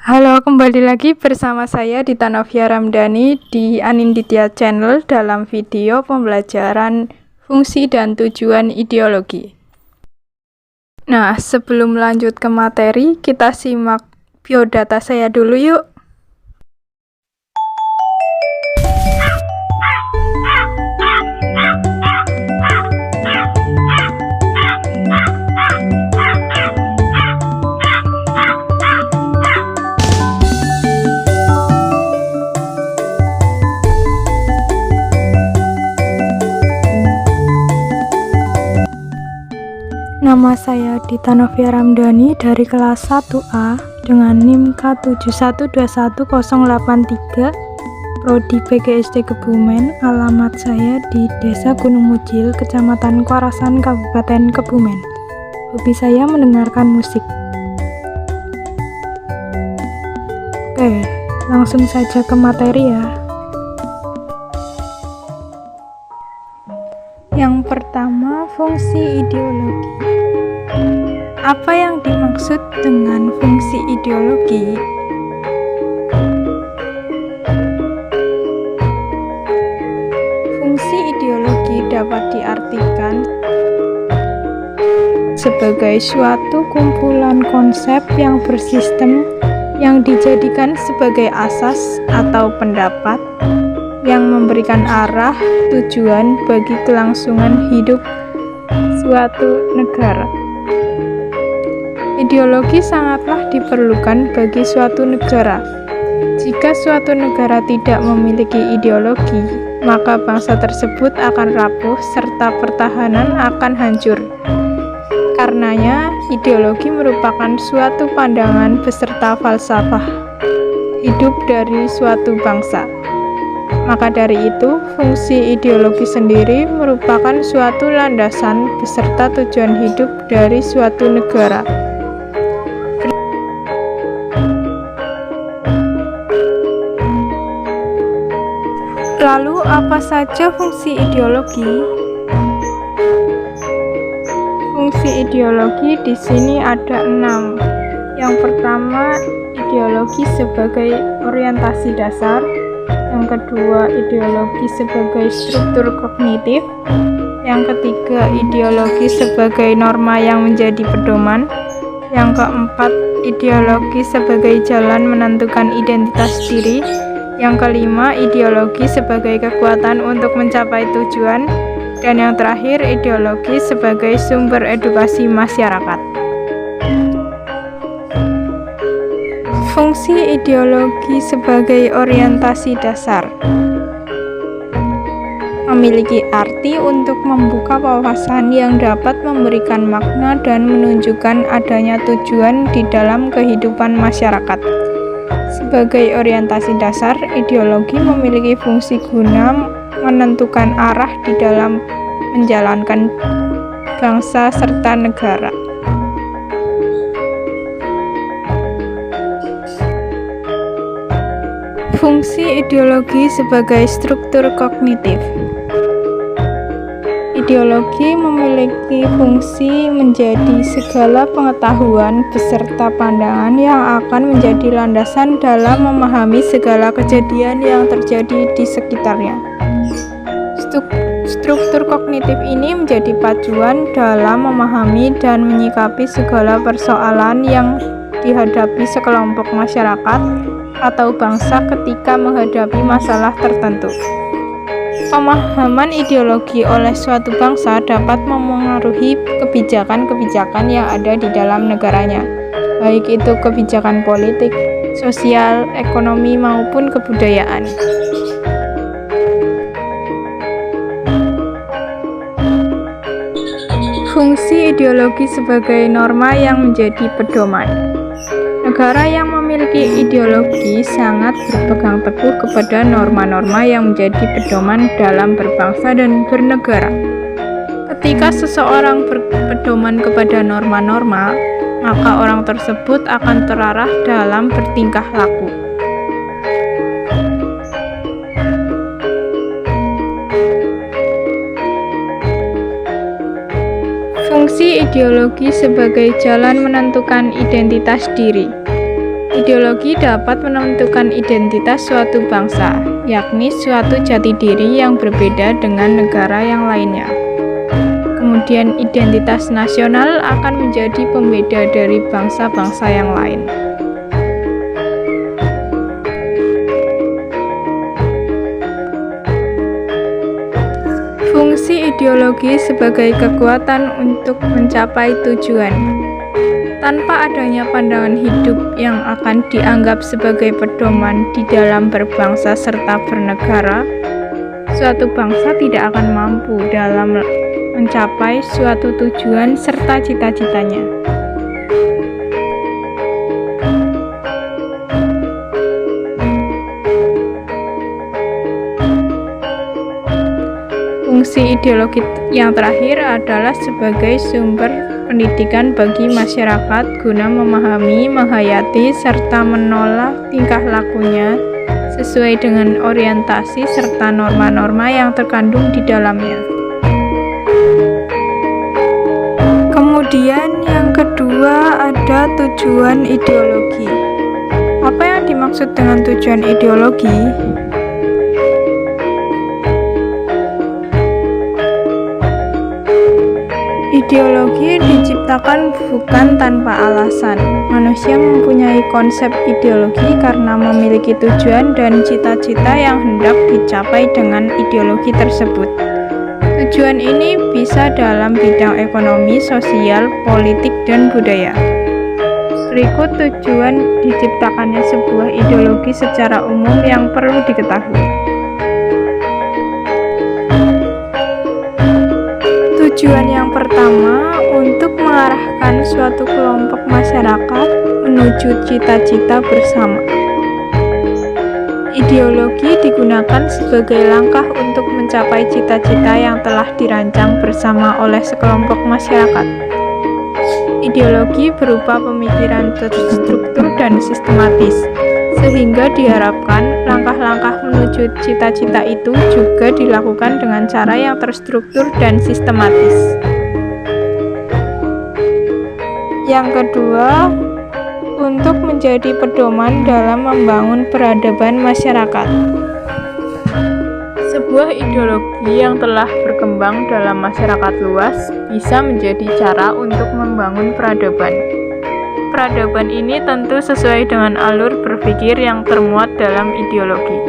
Halo, kembali lagi bersama saya Dita Novia Ramdhani di Aninditya Channel dalam video pembelajaran fungsi dan tujuan ideologi. Nah, sebelum lanjut ke materi, kita simak biodata saya dulu yuk. Nama saya Dita Novia Ramdhani dari kelas 1A dengan NIM K71211083 Prodi PGSD Kebumen. Alamat saya di Desa Gunung Mujil, Kecamatan Kuarasan, Kabupaten Kebumen. Hobi saya mendengarkan musik. Oke, langsung saja ke materi ya. Yang pertama, fungsi ideologi. Apa yang dimaksud dengan fungsi ideologi? Fungsi ideologi dapat diartikan sebagai suatu kumpulan konsep yang bersistem yang dijadikan sebagai asas atau pendapat yang memberikan arah tujuan bagi kelangsungan hidup suatu negara. Ideologi sangatlah diperlukan bagi suatu negara. Jika suatu negara tidak memiliki ideologi, maka bangsa tersebut akan rapuh serta pertahanan akan hancur. Karenanya, ideologi merupakan suatu pandangan beserta falsafah hidup dari suatu bangsa. Maka dari itu, fungsi ideologi sendiri merupakan suatu landasan beserta tujuan hidup dari suatu negara. Lalu, apa saja fungsi ideologi? Fungsi ideologi di sini ada 6. Yang pertama, ideologi sebagai orientasi dasar. Yang kedua, ideologi sebagai struktur kognitif. Yang ketiga, ideologi sebagai norma yang menjadi pedoman. Yang keempat, ideologi sebagai jalan menentukan identitas diri. Yang kelima, ideologi sebagai kekuatan untuk mencapai tujuan. Dan yang terakhir, ideologi sebagai sumber edukasi masyarakat. Fungsi ideologi sebagai orientasi dasar memiliki arti untuk membuka wawasan yang dapat memberikan makna dan menunjukkan adanya tujuan di dalam kehidupan masyarakat. Sebagai orientasi dasar, ideologi memiliki fungsi guna menentukan arah di dalam menjalankan bangsa serta negara. Fungsi ideologi sebagai struktur kognitif. Ideologi memiliki fungsi menjadi segala pengetahuan beserta pandangan yang akan menjadi landasan dalam memahami segala kejadian yang terjadi di sekitarnya. Struktur kognitif ini menjadi pacuan dalam memahami dan menyikapi segala persoalan yang dihadapi sekelompok masyarakat atau bangsa ketika menghadapi masalah tertentu. Pemahaman ideologi oleh suatu bangsa dapat memengaruhi kebijakan-kebijakan yang ada di dalam negaranya, baik itu kebijakan politik, sosial, ekonomi, maupun kebudayaan. Fungsi ideologi sebagai norma yang menjadi pedoman. Negara yang memiliki ideologi sangat berpegang teguh kepada norma-norma yang menjadi pedoman dalam berbangsa dan bernegara. Ketika seseorang berpedoman kepada norma-norma, maka orang tersebut akan terarah dalam bertingkah laku. Fungsi ideologi sebagai jalan menentukan identitas diri. Ideologi dapat menentukan identitas suatu bangsa, yakni suatu jati diri yang berbeda dengan negara yang lainnya. Kemudian identitas nasional akan menjadi pembeda dari bangsa-bangsa yang lain. Fungsi ideologi sebagai kekuatan untuk mencapai tujuan. Tanpa adanya pandangan hidup yang akan dianggap sebagai pedoman di dalam berbangsa serta bernegara, suatu bangsa tidak akan mampu dalam mencapai suatu tujuan serta cita-citanya. Fungsi ideologi yang terakhir adalah sebagai sumber pendidikan bagi masyarakat guna memahami, menghayati, serta menolak tingkah lakunya sesuai dengan orientasi serta norma-norma yang terkandung di dalamnya. Kemudian yang kedua ada tujuan ideologi. Apa yang dimaksud dengan tujuan ideologi? Ideologi diciptakan bukan tanpa alasan. Manusia mempunyai konsep ideologi karena memiliki tujuan dan cita-cita yang hendak dicapai dengan ideologi tersebut. Tujuan ini bisa dalam bidang ekonomi, sosial, politik, dan budaya. Berikut tujuan diciptakannya sebuah ideologi secara umum yang perlu diketahui. Tujuan yang pertama, untuk mengarahkan suatu kelompok masyarakat menuju cita-cita bersama. Ideologi digunakan sebagai langkah untuk mencapai cita-cita yang telah dirancang bersama oleh sekelompok masyarakat. Ideologi berupa pemikiran terstruktur dan sistematis, sehingga diharapkan langkah-langkah menuju cita-cita itu juga dilakukan dengan cara yang terstruktur dan sistematis. Yang kedua, untuk menjadi pedoman dalam membangun peradaban masyarakat. Sebuah ideologi yang telah berkembang dalam masyarakat luas bisa menjadi cara untuk membangun peradaban. Peradaban ini tentu sesuai dengan alur berpikir yang termuat dalam ideologi.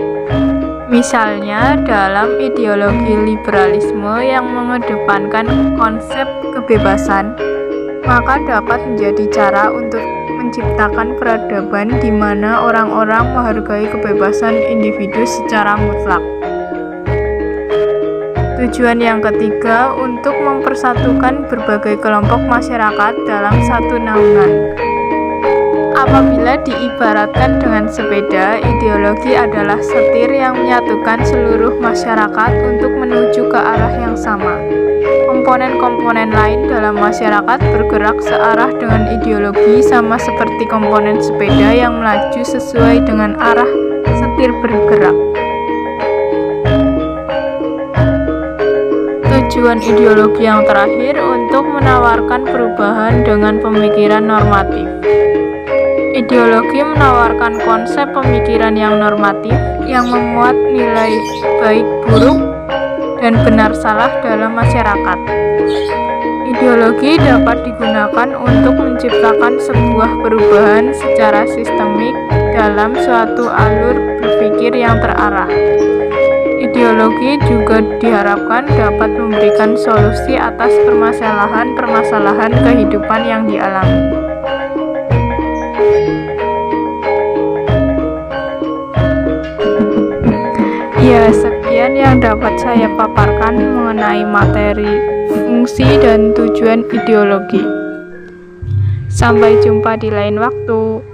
Misalnya dalam ideologi liberalisme yang mengedepankan konsep kebebasan, maka dapat menjadi cara untuk menciptakan peradaban di mana orang-orang menghargai kebebasan individu secara mutlak. Tujuan yang ketiga, untuk mempersatukan berbagai kelompok masyarakat dalam satu naungan. Apabila diibaratkan dengan sepeda, ideologi adalah setir yang menyatukan seluruh masyarakat untuk menuju ke arah yang sama. Komponen-komponen lain dalam masyarakat bergerak searah dengan ideologi, sama seperti komponen sepeda yang melaju sesuai dengan arah setir bergerak. Tujuan ideologi yang terakhir, untuk menawarkan perubahan dengan pemikiran normatif. Ideologi menawarkan konsep pemikiran yang normatif yang memuat nilai baik, buruk, dan benar salah dalam masyarakat. Ideologi dapat digunakan untuk menciptakan sebuah perubahan secara sistemik dalam suatu alur berpikir yang terarah. Ideologi juga diharapkan dapat memberikan solusi atas permasalahan-permasalahan kehidupan yang dialami. Ya, sekian yang dapat saya paparkan mengenai materi fungsi dan tujuan ideologi. Sampai jumpa di lain waktu.